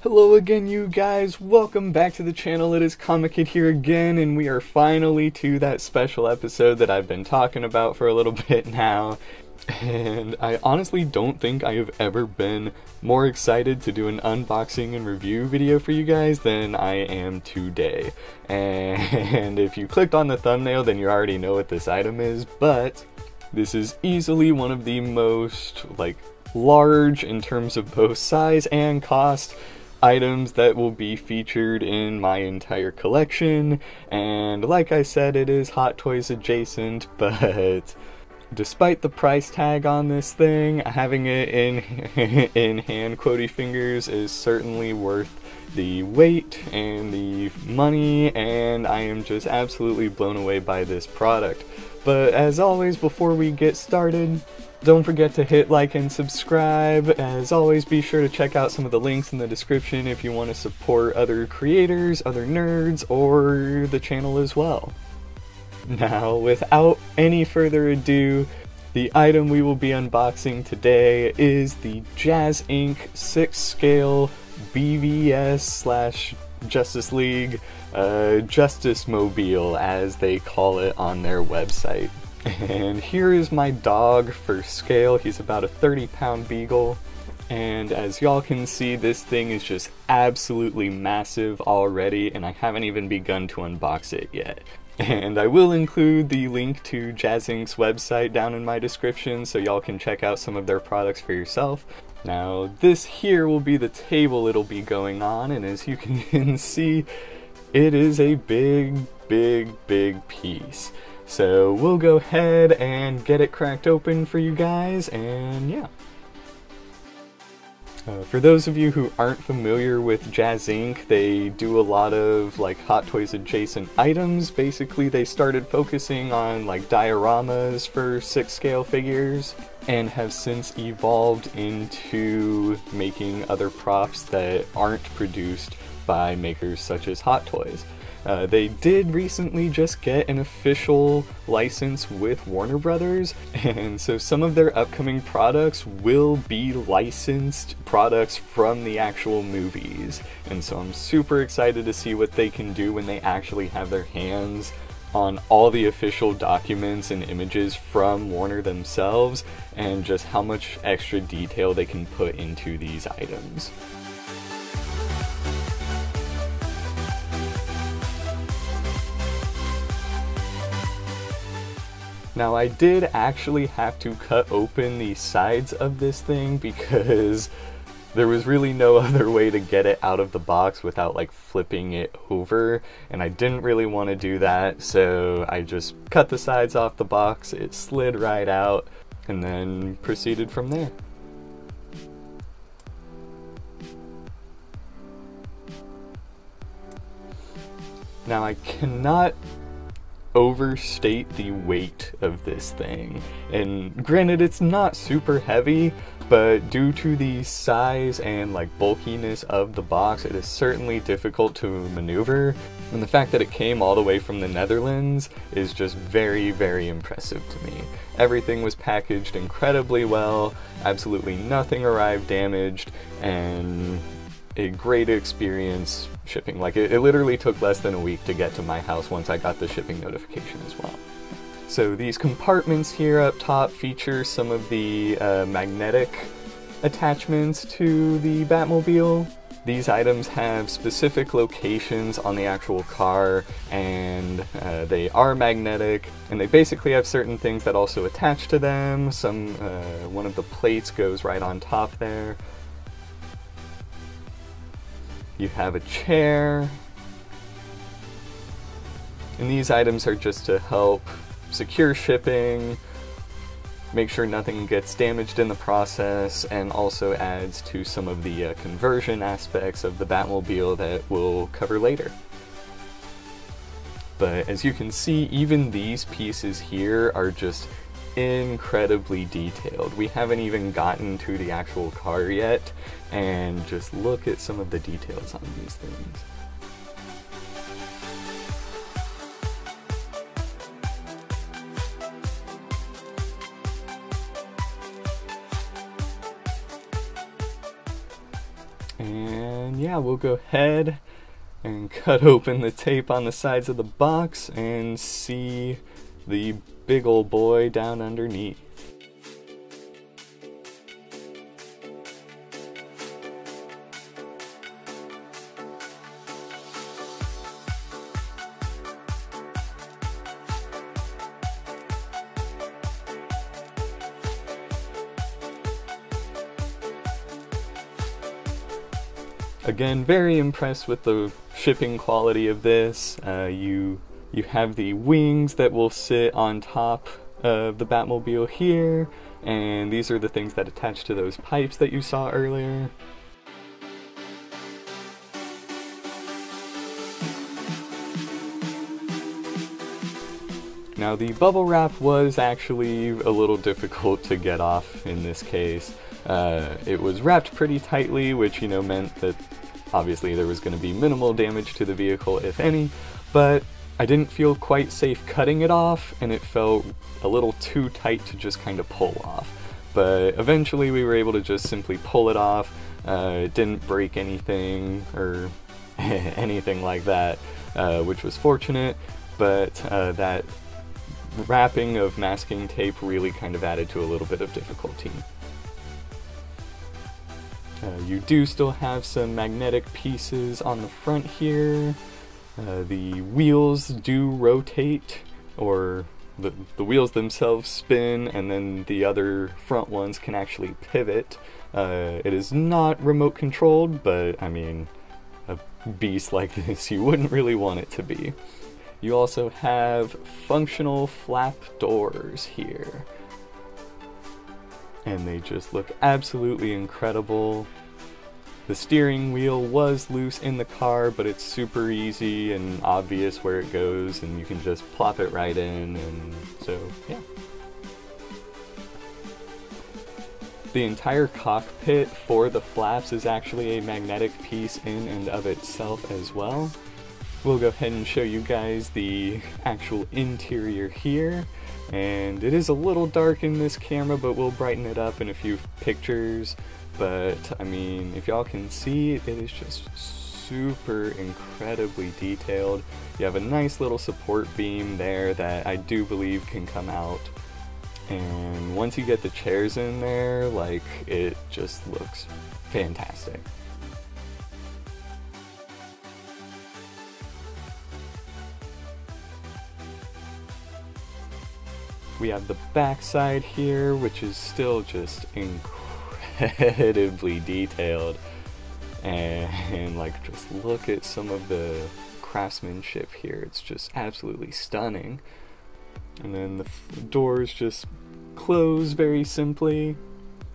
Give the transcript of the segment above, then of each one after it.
Hello again, you guys. Welcome back to the channel. It is Comic Kid here again, and we are finally to that special episode that I've been talking about for a little bit now. And I honestly don't think I have ever been more excited to do an unboxing and review video for you guys than I am today. And if you clicked on the thumbnail, then you already know what this item is, but this is easily one of the most, large in terms of both size and cost items that will be featured in my entire collection. And like I said, it is Hot Toys adjacent, but despite the price tag on this thing, having it in hand quotey fingers is certainly worth the wait and the money, and I am just absolutely blown away by this product. But as always, before we get started, don't forget to hit like and subscribe. As always, be sure to check out some of the links in the description if you want to support other creators, other nerds, or the channel as well. Now, without any further ado, the item we will be unboxing today is the JazzInc 6-scale BVS / Justice League Justice Mobile, as they call it on their website. And here is my dog for scale. He's about a 30-pound beagle, and as y'all can see, this thing is just absolutely massive already, and I haven't even begun to unbox it yet. And I will include the link to JazzInc's website down in my description so y'all can check out some of their products for yourself. Now, this here will be the table it'll be going on, and as you can see, it is a big piece. So we'll go ahead and get it cracked open for you guys, and yeah. For those of you who aren't familiar with JazzInc, they do a lot of Hot Toys adjacent items. Basically, they started focusing on dioramas for 6-scale figures, and have since evolved into making other props that aren't produced by makers such as Hot Toys. They did recently just get an official license with Warner Brothers, and so some of their upcoming products will be licensed products from the actual movies. And so I'm super excited to see what they can do when they actually have their hands on all the official documents and images from Warner themselves, and just how much extra detail they can put into these items. Now, I did actually have to cut open the sides of this thing because there was really no other way to get it out of the box without flipping it over, and I didn't really want to do that, so I just cut the sides off the box, it slid right out, and then proceeded from there. Now, I cannot overstate the weight of this thing, and granted, it's not super heavy, but due to the size and bulkiness of the box, it is certainly difficult to maneuver, and the fact that it came all the way from the Netherlands is just very impressive to me. Everything was packaged incredibly well, absolutely nothing arrived damaged, and a great experience shipping. It literally took less than a week to get to my house once I got the shipping notification as well. So these compartments here up top feature some of the magnetic attachments to the Batmobile. These items have specific locations on the actual car, and they are magnetic, and they basically have certain things that also attach to them. One of the plates goes right on top there. You have a chair, and these items are just to help secure shipping, make sure nothing gets damaged in the process, and also adds to some of the conversion aspects of the Batmobile that we'll cover later. But as you can see, even these pieces here are just incredibly detailed. We haven't even gotten to the actual car yet, and just look at some of the details on these things. And yeah, we'll go ahead and cut open the tape on the sides of the box and see the big old boy down underneath. Again, very impressed with the shipping quality of this. You have the wings that will sit on top of the Batmobile here, and these are the things that attach to those pipes that you saw earlier. Now, the bubble wrap was actually a little difficult to get off in this case. It was wrapped pretty tightly, which, meant that obviously there was going to be minimal damage to the vehicle, if any, but I didn't feel quite safe cutting it off, and it felt a little too tight to just kind of pull off. But eventually we were able to just simply pull it off. It didn't break anything or anything like that, which was fortunate, but that wrapping of masking tape really kind of added to a little bit of difficulty. You do still have some magnetic pieces on the front here. The wheels do rotate, or the wheels themselves spin, and then the other front ones can actually pivot. It is not remote controlled, but I mean, a beast like this you wouldn't really want it to be. You also have functional flap doors here, and they just look absolutely incredible. The steering wheel was loose in the car, but it's super easy and obvious where it goes, and you can just plop it right in, and so yeah. The entire cockpit for the flaps is actually a magnetic piece in and of itself as well. We'll go ahead and show you guys the actual interior here, and it is a little dark in this camera, but we'll brighten it up in a few pictures. But I mean, if y'all can see, it is just super incredibly detailed. You have a nice little support beam there that I do believe can come out, and once you get the chairs in there, like, it just looks fantastic. We have the back side here, which is still just incredibly detailed, and like, just look at some of the craftsmanship here. It's just absolutely stunning. And then the doors just close very simply.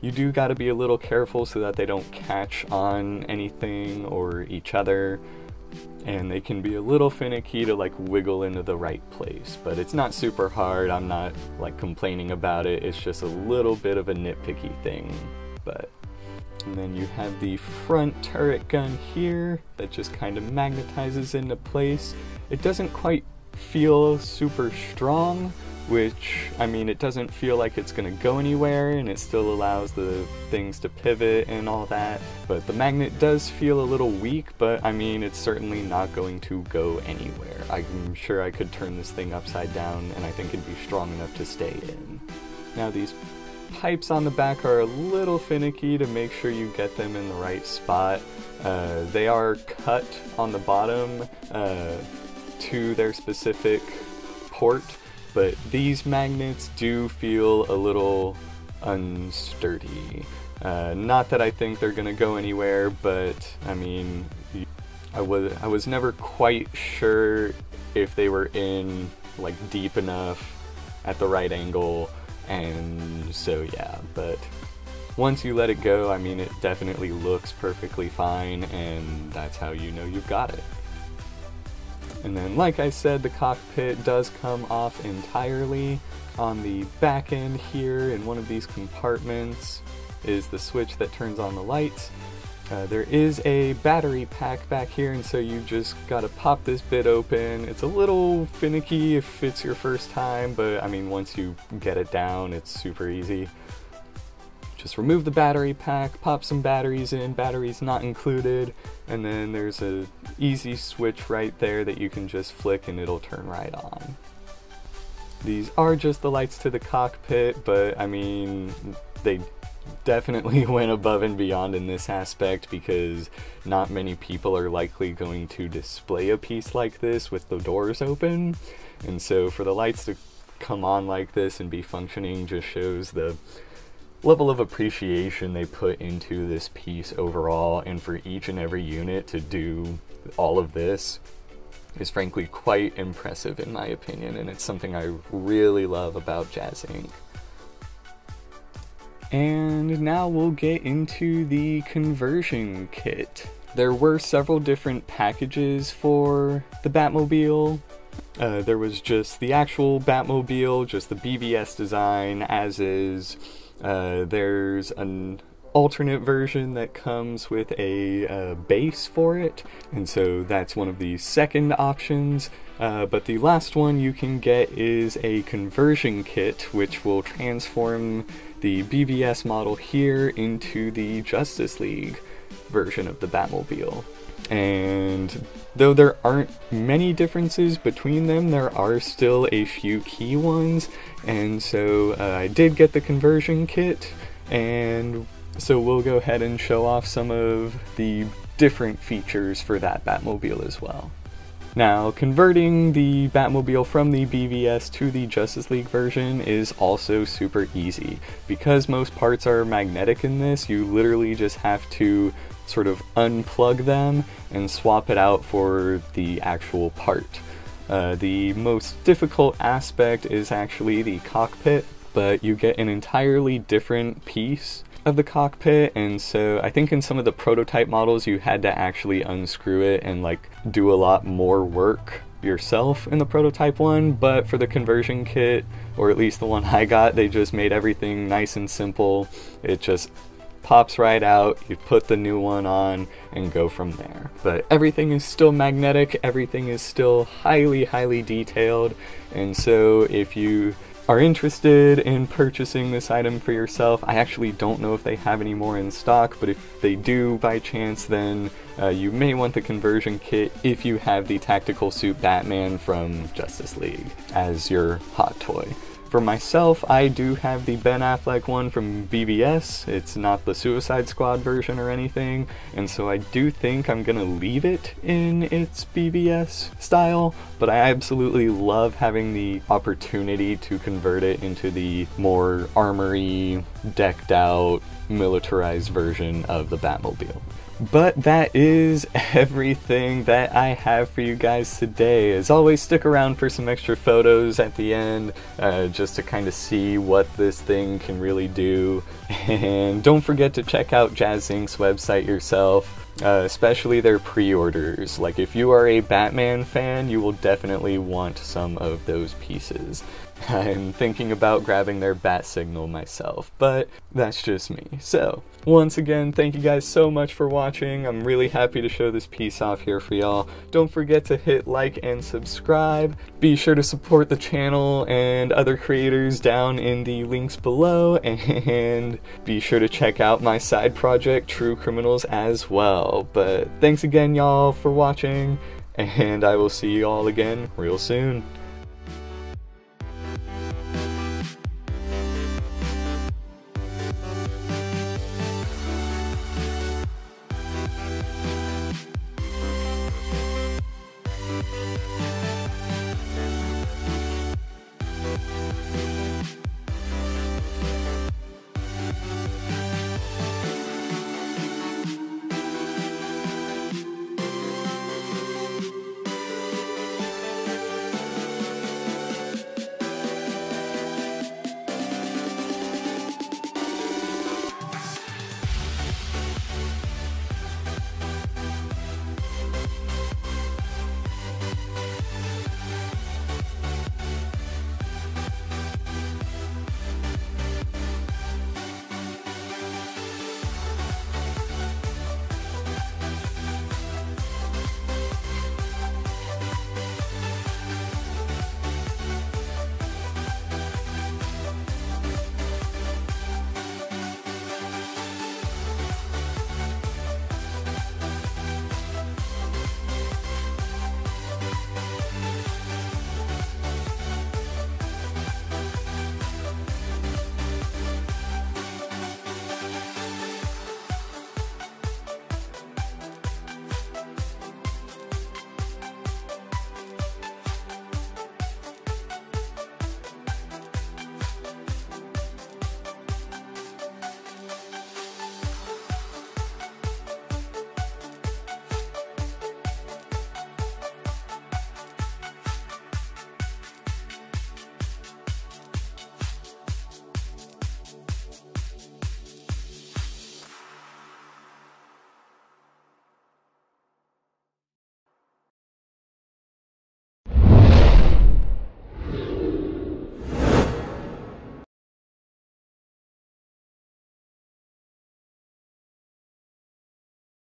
You do got to be a little careful so that they don't catch on anything or each other, and they can be a little finicky to like wiggle into the right place, but it's not super hard. I'm not like complaining about it. It's just a little bit of a nitpicky thing. But and then you have the front turret gun here that just kind of magnetizes into place. It doesn't quite feel super strong, which, I mean, it doesn't feel like it's gonna go anywhere, and it still allows the things to pivot and all that, but the magnet does feel a little weak, but I mean, it's certainly not going to go anywhere. I'm sure I could turn this thing upside down, and I think it'd be strong enough to stay in. Now, these pipes on the back are a little finicky to make sure you get them in the right spot. They are cut on the bottom to their specific port, but these magnets do feel a little unsturdy. Not that I think they're gonna go anywhere, but I mean, I was never quite sure if they were in like deep enough at the right angle, and so yeah, but once you let it go, I mean, it definitely looks perfectly fine, and that's how you know you've got it. And then, like I said, the cockpit does come off entirely. On the back end here, in one of these compartments, is the switch that turns on the lights. There is a battery pack back here, and so you just gotta pop this bit open. It's a little finicky if it's your first time, but I mean, once you get it down, it's super easy. just remove the battery pack, pop some batteries in, batteries not included, and then there's a easy switch right there that you can just flick and it'll turn right on. These are just the lights to the cockpit, but I mean, they definitely went above and beyond in this aspect because not many people are likely going to display a piece like this with the doors open, and so for the lights to come on like this and be functioning just shows the level of appreciation they put into this piece overall, and for each and every unit to do all of this is frankly quite impressive in my opinion, and it's something I really love about JazzInc. And now we'll get into the conversion kit. There were several different packages for the Batmobile. There was just the actual Batmobile, just the BVS design as is. There's an alternate version that comes with a base for it, and so that's one of the second options. But the last one you can get is a conversion kit, which will transform the BVS model here into the Justice League version of the Batmobile. And though there aren't many differences between them, there are still a few key ones, and so I did get the conversion kit, and so we'll go ahead and show off some of the different features for that Batmobile as well. Now, converting the Batmobile from the BVS to the Justice League version is also super easy. Because most parts are magnetic in this, you literally just have to sort of unplug them and swap it out for the actual part. The most difficult aspect is actually the cockpit, but you get an entirely different piece of the cockpit, and so I think in some of the prototype models you had to actually unscrew it and like do a lot more work yourself in the prototype one, but for the conversion kit, or at least the one I got, they just made everything nice and simple. It just pops right out, you put the new one on, and go from there. But everything is still magnetic, everything is still highly detailed, and so if you are interested in purchasing this item for yourself, I actually don't know if they have any more in stock, but if they do by chance, then you may want the conversion kit if you have the tactical suit Batman from Justice League as your hot toy. For myself, I do have the Ben Affleck one from BVS. It's not the Suicide Squad version or anything, and so I do think I'm gonna leave it in its BVS style, but I absolutely love having the opportunity to convert it into the more armory, decked out, militarized version of the Batmobile. But that is everything that I have for you guys today. As always, stick around for some extra photos at the end, just to kind of see what this thing can really do. And don't forget to check out JazzInc's website yourself, especially their pre-orders. Like, if you are a Batman fan, you will definitely want some of those pieces. I'm thinking about grabbing their bat signal myself, but that's just me. So, once again, thank you guys so much for watching. I'm really happy to show this piece off here for y'all. Don't forget to hit like and subscribe. Be sure to support the channel and other creators down in the links below, and be sure to check out my side project, True Criminals, as well. But thanks again, y'all, for watching, and I will see you all again real soon.